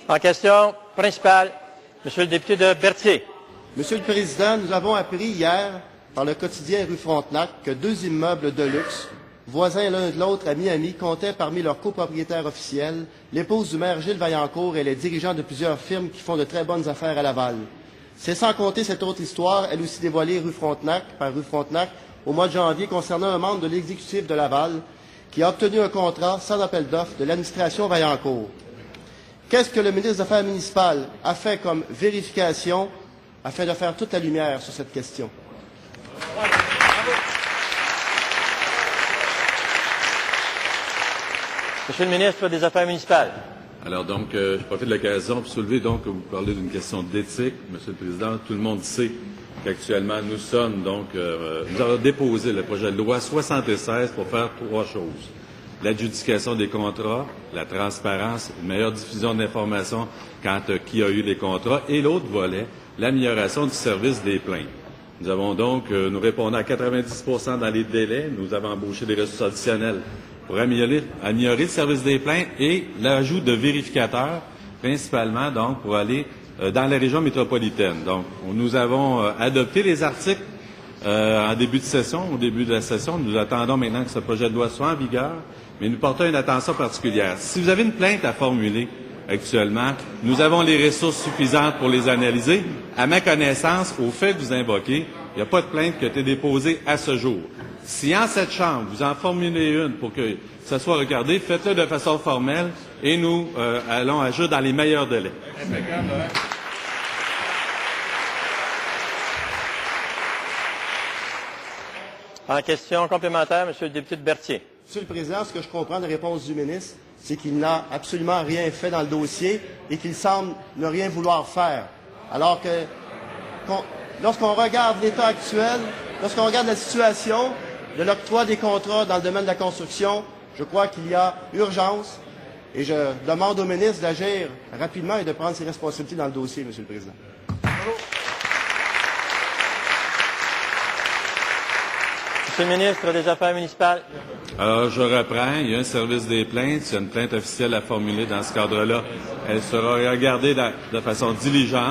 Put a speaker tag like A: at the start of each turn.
A: En question principale, Monsieur le député de Berthier.
B: Monsieur le Président, nous avons appris hier par le quotidien Rue Frontenac que 2 immeubles de luxe, voisins l'un de l'autre à Miami, comptaient parmi leurs copropriétaires officiels l'épouse du maire Gilles Vaillancourt et les dirigeants de plusieurs firmes qui font de très bonnes affaires à Laval. C'est sans compter cette autre histoire, elle aussi dévoilée par Rue Frontenac, au mois de janvier, concernant un membre de l'exécutif de Laval qui a obtenu un contrat sans appel d'offres de l'administration Vaillancourt. Qu'est-ce que le ministre des Affaires municipales a fait comme vérification afin de faire toute la lumière sur cette question?
A: Monsieur le ministre des Affaires municipales.
C: Alors donc, je profite de l'occasion pour soulever donc que vous parlez d'une question d'éthique, Monsieur le Président. Tout le monde sait qu'actuellement nous sommes donc nous avons déposé le projet de loi 76 pour faire 3 choses: l'adjudication des contrats, la transparence, une meilleure diffusion d'informations quant à qui a eu les contrats, et l'autre volet, l'amélioration du service des plaintes. Nous avons donc, nous répondons à 90% dans les délais. Nous avons embauché des ressources additionnelles pour améliorer le service des plaintes et l'ajout de vérificateurs, principalement donc pour aller dans la région métropolitaine. Donc, nous avons adopté les articles en début de session. Au début de la session, nous attendons maintenant que ce projet de loi soit en vigueur, mais nous portons une attention particulière. Si vous avez une plainte à formuler actuellement, nous avons les ressources suffisantes pour les analyser. À ma connaissance, au fait que vous invoquez, il n'y a pas de plainte qui a été déposée à ce jour. Si en cette Chambre, vous en formulez une pour que ça soit regardé, faites-le de façon formelle et nous allons agir dans les meilleurs délais.
A: En question complémentaire, Monsieur le député de Berthier.
B: Monsieur le Président, ce que je comprends de la réponse du ministre, c'est qu'il n'a absolument rien fait dans le dossier et qu'il semble ne rien vouloir faire. Alors que lorsqu'on regarde l'état actuel, lorsqu'on regarde la situation de l'octroi des contrats dans le domaine de la construction, je crois qu'il y a urgence et je demande au ministre d'agir rapidement et de prendre ses responsabilités dans le dossier, Monsieur le Président.
A: Monsieur le ministre des Affaires municipales.
C: Alors, je reprends. Il y a un service des plaintes. Il y a une plainte officielle à formuler dans ce cadre-là. Elle sera regardée de façon diligente.